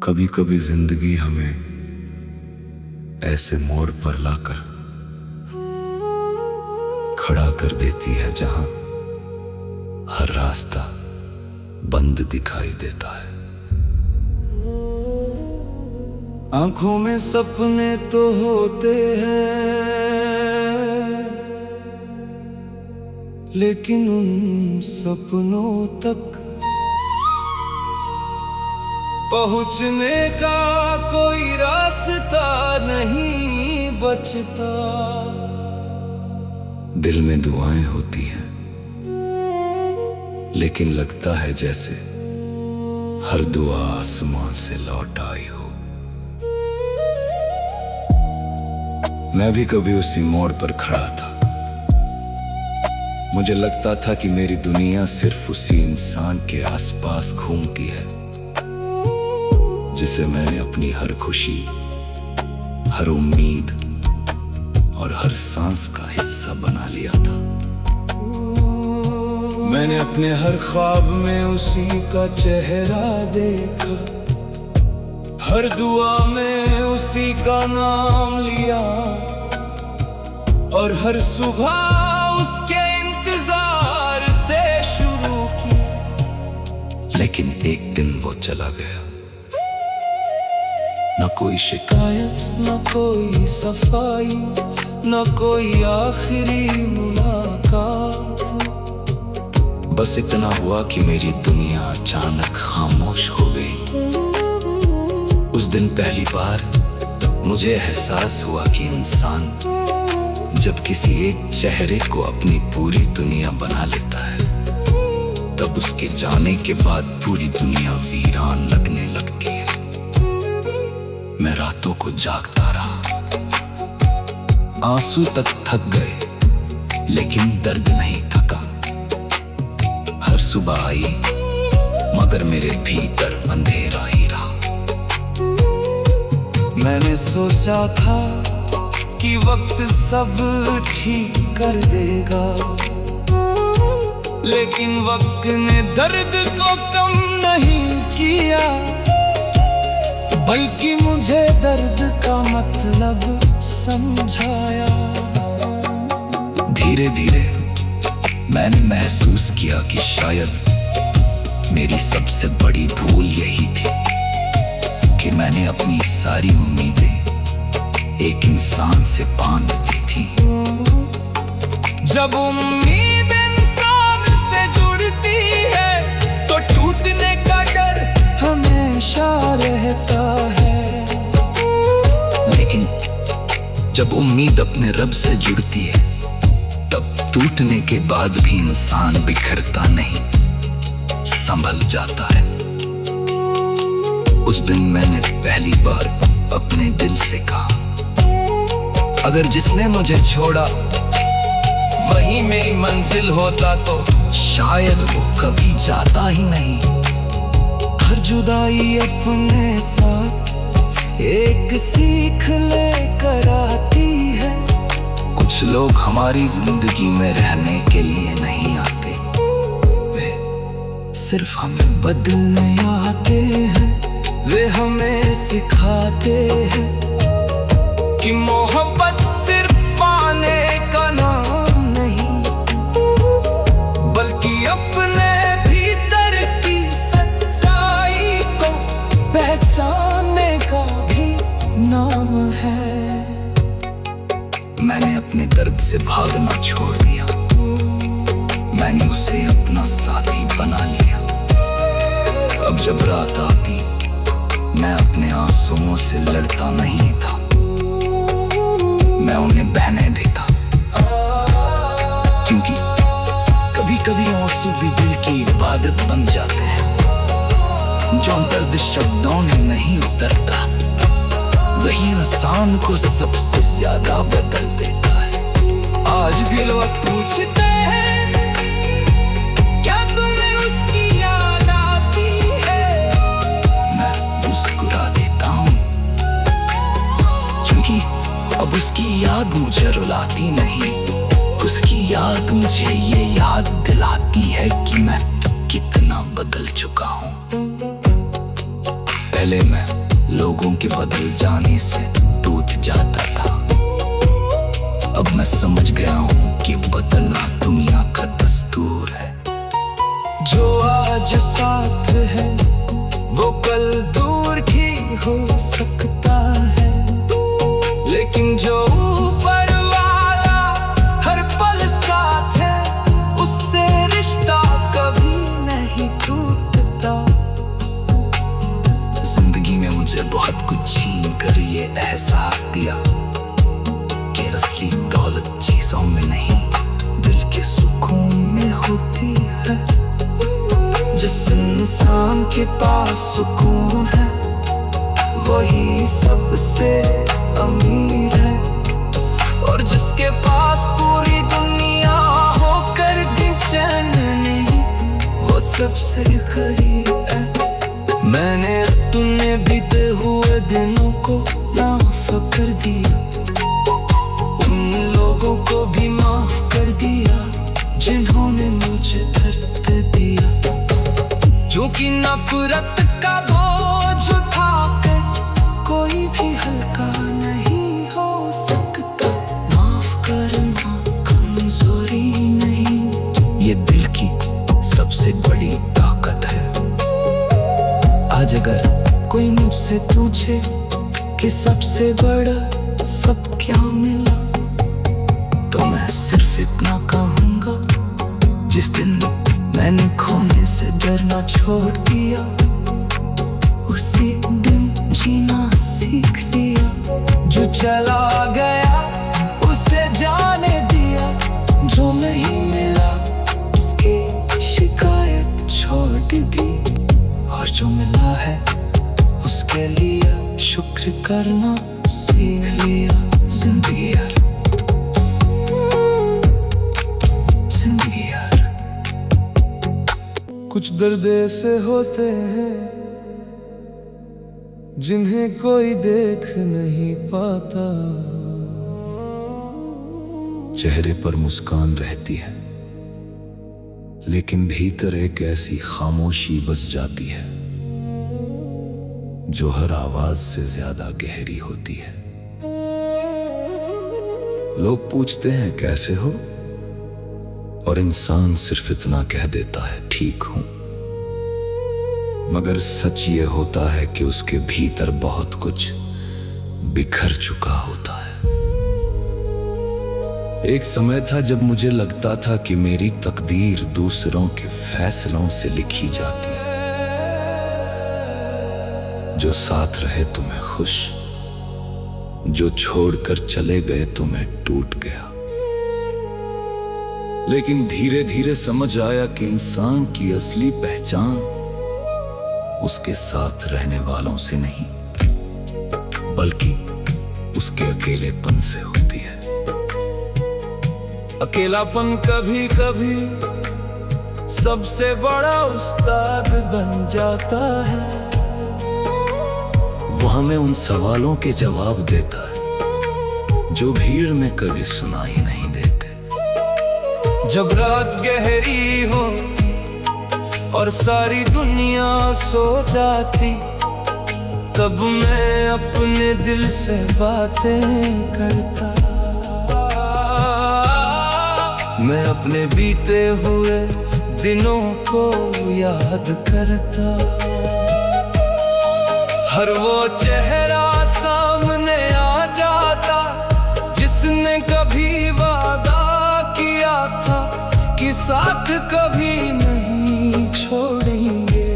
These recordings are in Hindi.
कभी कभी जिंदगी हमें ऐसे मोड़ पर लाकर खड़ा कर देती है जहां हर रास्ता बंद दिखाई देता है। आंखों में सपने तो होते हैं, लेकिन उन सपनों तक पहुंचने का कोई रास्ता नहीं बचता। दिल में दुआएं होती हैं, लेकिन लगता है जैसे हर दुआ आसमां से लौट आई हो। मैं भी कभी उसी मोड़ पर खड़ा था। मुझे लगता था कि मेरी दुनिया सिर्फ उसी इंसान के आसपास घूमती है जिसे मैंने अपनी हर खुशी, हर उम्मीद और हर सांस का हिस्सा बना लिया था। मैंने अपने हर ख्वाब में उसी का चेहरा देखा, हर दुआ में उसी का नाम लिया और हर सुबह उसके इंतजार से शुरू की। लेकिन एक दिन वो चला गया, न कोई शिकायत, न कोई सफाई, न कोई आखिरी मुलाकात। बस इतना हुआ कि मेरी दुनिया अचानक खामोश हो गई। उस दिन पहली बार मुझे एहसास हुआ कि इंसान जब किसी एक चेहरे को अपनी पूरी दुनिया बना लेता है, तब उसके जाने के बाद पूरी दुनिया वीरान लगने लगती है। मैं रातों को जागता रहा, आंसू तक थक गए, लेकिन दर्द नहीं थका। हर सुबह आई, मगर मेरे भीतर अंधेरा ही रहा। मैंने सोचा था कि वक्त सब ठीक कर देगा, लेकिन वक्त ने दर्द को कम नहीं किया, बल्कि मुझे दर्द का मतलब समझाया। धीरे धीरे मैंने महसूस किया कि शायद मेरी सबसे बड़ी भूल यही थी कि मैंने अपनी सारी उम्मीदें एक इंसान से बांध दी थी। जब उम्मीद इंसान से जुड़ती है तो टूटने का डर हमेशा रहता है, लेकिन जब उम्मीद अपने रब से जुड़ती है तब टूटने के बाद भी इंसान बिखरता नहीं, संभल जाता है। उस दिन मैंने पहली बार अपने दिल से कहा, अगर जिसने मुझे छोड़ा वही मेरी मंजिल होता तो शायद वो कभी जाता ही नहीं। हर जुदाई अपने साथ एक सीख लेकर आती है। कुछ लोग हमारी जिंदगी में रहने के लिए नहीं आते, वे सिर्फ हमें बदलने आते हैं। वे हमें सिखाते हैं कि मोहब्बत सिर्फ पाने का नाम नहीं, बल्कि अपने भीतर की सच्चाई को पहचानने का भी नाम है। मैंने अपने दर्द से भागना छोड़ दिया, मैंने उसे अपना साथी बना लिया। अब जब रात आती मैं अपने आंसुओं से लड़ता नहीं था, मैं उन्हें बहने देता, क्योंकि कभी कभी आंसू भी दिल की इबादत बन जाते हैं। जो दर्द शब्दों में नहीं उतरता वही इंसान को सबसे ज्यादा बदल देता है। आज भी लोग पूछते हैं क्या तुम्हें उसकी याद आती है, मैं मुस्कुरा देता हूँ, क्योंकि अब उसकी याद मुझे रुलाती नहीं, उसकी याद मुझे ये याद दिलाती है कि मैं कितना बदल चुका हूँ। पहले मैं लोगों के बदल जाने से टूट जाता था। अब मैं समझ गया हूँ कि बदलना दुनिया का दस्तूर है। जो आज साथ है वो कल दूर भी हो सकता है, लेकिन जो ऊपर वाला हर पल साथ है उससे रिश्ता कभी नहीं टूटता। जिंदगी में मुझे बहुत कुछ छीन कर ये एहसास दिया कि असली दौलत चीजों में नहीं दिल के सुकून में होती है। जिस इंसान के पास सुकून है वही सबसे अमीर है, और जिसके पास पूरी दुनिया होकर भी चैन नहीं वो सबसे गरीब है। मैंने अपने बीते हुए दिनों को माफ कर दिया, उन लोगों को भी माफ कर दिया जिन्होंने मुझे दर्द दिया। क्योंकि नफरत का बोझ उठाकर कोई भी हल्का नहीं हो सकता। माफ करना कमजोरी नहीं, ये दिल की सबसे बड़ी ताकत है। आज अगर कोई मुझसे पूछे कि सबसे बड़ा सब क्या मिला, तो मैं सिर्फ इतना कहूँगा, जिस दिन मैंने खोने से डरना छोड़ दिया उसी दिन जीना सीख लिया। जो चला गया उसे जाने दिया, जो नहीं मिला उसकी शिकायत छोड़ दी, और जो मिला है उसके लिए शुक्र करना सीख लिया। जिंदगी यार, जिंदगी यार। कुछ दर्द ऐसे होते हैं जिन्हें कोई देख नहीं पाता। चेहरे पर मुस्कान रहती है लेकिन भीतर एक ऐसी खामोशी बस जाती है जो हर आवाज से ज्यादा गहरी होती है। लोग पूछते हैं कैसे हो, और इंसान सिर्फ इतना कह देता है ठीक हूं, मगर सच ये होता है कि उसके भीतर बहुत कुछ बिखर चुका होता है। एक समय था जब मुझे लगता था कि मेरी तकदीर दूसरों के फैसलों से लिखी जाती है। जो साथ रहे तो मैं खुश, जो छोड़कर चले गए तो मैं टूट गया। लेकिन धीरे धीरे समझ आया कि इंसान की असली पहचान उसके साथ रहने वालों से नहीं बल्कि उसके अकेलेपन से होती है। अकेलापन कभी कभी सबसे बड़ा उस्ताद बन जाता है। वो हमें उन सवालों के जवाब देता है जो भीड़ में कभी सुनाई नहीं देते। जब रात गहरी हो और सारी दुनिया सो जाती, तब मैं अपने दिल से बातें करता। मैं अपने बीते हुए दिनों को याद करता। हर वो चेहरा सामने आ जाता जिसने कभी वादा किया था कि साथ कभी नहीं छोड़ेंगे।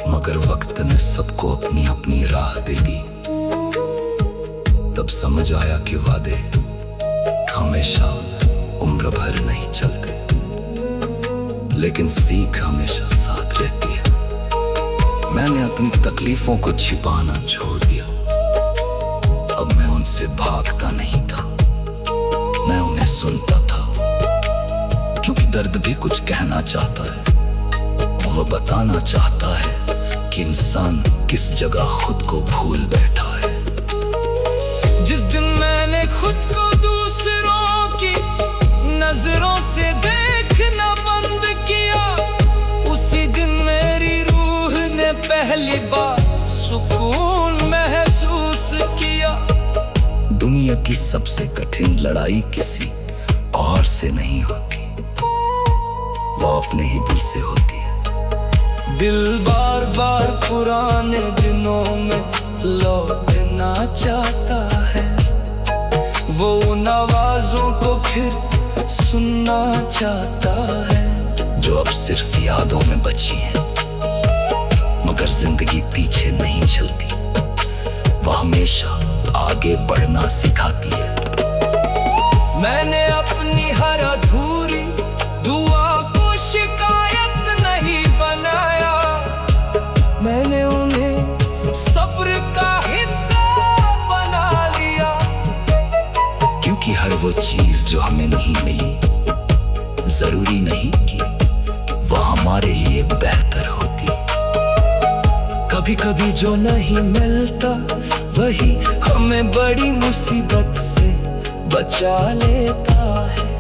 मगर वक्त ने सबको अपनी अपनी राह दे दी। तब समझ आया कि वादे हमेशा उम्र भर नहीं चलते, लेकिन सीख हमेशा साथ रहती है। मैंने अपनी तकलीफों को छिपाना छोड़ दिया। अब मैं उनसे भागता नहीं था, मैं उन्हें सुनता था, क्योंकि दर्द भी कुछ कहना चाहता है। वो बताना चाहता है कि इंसान किस जगह खुद को भूल बैठा है। जिस दिन मैंने खुद को दूसरों की नजरों से देखना बंद किया, उसी दिन मेरी रूह ने पहली बार सुकून महसूस किया। दुनिया की सबसे कठिन लड़ाई किसी और से नहीं होती, वो अपने ही दिल से होती है। दिल बार बार पुराने दिनों में लौटना चाहता है, वो उन आवाजों को फिर सुनना चाहता है जो अब सिर्फ यादों में बची है। मगर जिंदगी पीछे नहीं चलती, वो हमेशा आगे बढ़ना सिखाती है। मैंने अपनी हर अधूरी दुआ को शिकायत नहीं बनाया, मैंने उन्हें सब्र का हिस्सा बना लिया। क्योंकि हर वो चीज जो हमें नहीं मिली, जरूरी नहीं कि वो हमारे लिए बेहतर होती। कभी कभी जो नहीं मिलता वही हमें बड़ी मुसीबत से बचा लेता है।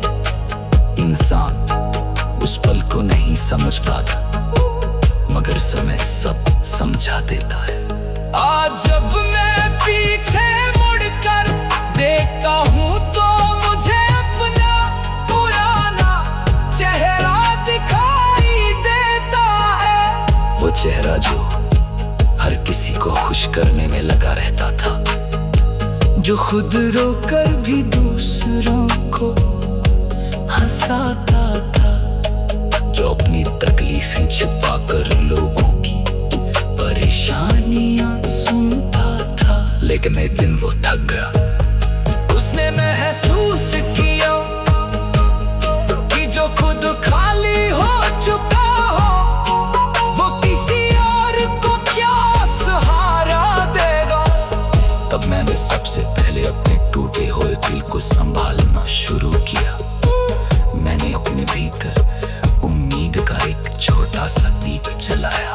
इंसान उस पल को नहीं समझ पाता, मगर समय सब समझा देता है। आज जब मैं पीछे मुड़कर देखता हूँ तो मुझे अपना पुराना चेहरा दिखाई देता है। वो चेहरा जो हर किसी को खुश करने में लगा रहता था, जो खुद रोकर भी दूसरों को हंसाता था, जो अपनी तकलीफें छुपाकर लोगों की परेशानियां सुनता था। लेकिन एक दिन वो थक गया। उसने महसूस किया कि जो खुद खाली हो चुका हो, वो किसी और को क्या सहारा देगा। तब मैंने सबसे पहले अपने टूटे हुए दिल को संभालना शुरू किया। मैंने अपने भीतर उम्मीद का एक छोटा सा दीप जलाया।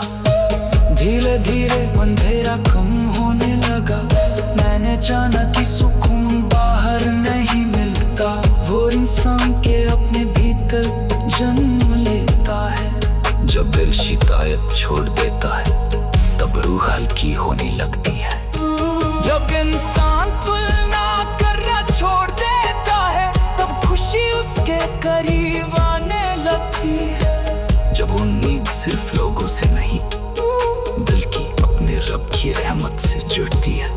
धीरे धीरे अंधेरा कम होने लगा। मैंने जाना कि सुकून बाहर नहीं मिलता, वो इंसान के अपने भीतर जन्म लेता है। जब दिल शिकायत छोड़ देता है, तब रूह हल्की होने लगती है। जब इंसान तुलना करना छोड़ देता है, तब खुशी उसके करीब आने लगती है। जब उम्मीद सिर्फ लोगों से नहीं, बल्कि अपने रब की रहमत से जुड़ती है,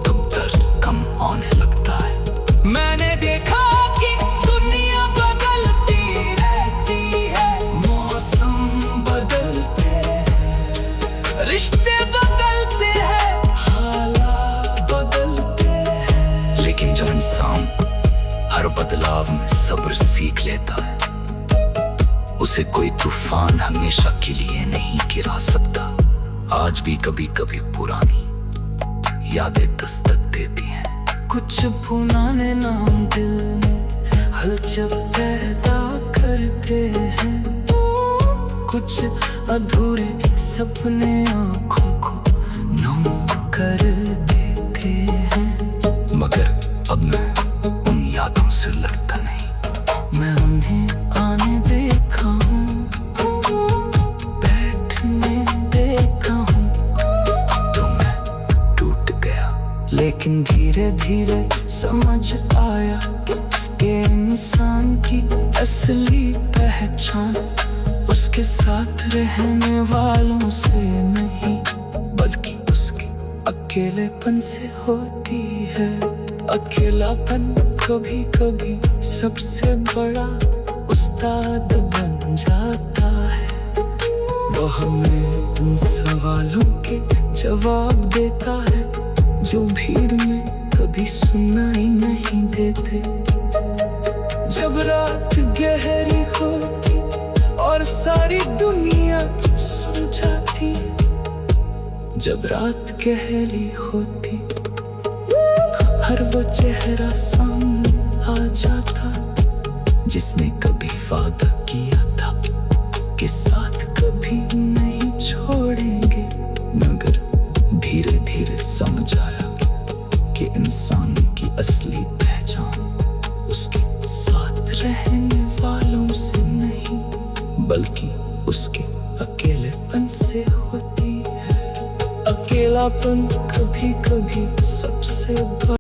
तब दर्द कम होने लगता है। मैंने देखा कि दुनिया बदलती रहती है, मौसम बदलते हैं, रिश्ते बदलते हैं, हालात बदलते हैं। लेकिन जो इंसान हर बदलाव में सब्र सीख लेता है, उसे कोई तूफान हमेशा के लिए नहीं गिरा सकता। आज भी कभी कभी पुरानी यादें दस्तक देती हैं। कुछ पुराने नाम दिल में हलचल पैदा करते हैं, कुछ अधूरे सपने आँखों को नम कर देते हैं। मगर अब मैं उन यादों से लगता नहीं। मैं उन्हें आने देखा हूँ, बैठने देखा हूँ, तो मैं टूट गया। लेकिन धीरे धीरे समझ आया कि इंसान की असली पहचान उसके साथ रहने वालों से नहीं, बल्कि उसके अकेलेपन से होती है। अकेलापन कभी कभी सबसे बड़ा उस्ताद बन जाता है। वो हमें उन सवालों के जवाब देता है जो भीड़ में कभी सुनाई नहीं देते। जब रात गहरी होती और सारी दुनिया सो जाती, जब रात गहरी होती, हर वो चेहरा सामने आ जाता जिसने कभी वादा किया था कि साथ कभी नहीं छोड़ेंगे। मगर धीरे धीरे समझ आया कि इंसान की असली पहचान उसके साथ रहने वालों से नहीं, बल्कि उसके अकेलेपन से होती अकेलापन कभी कभी सबसे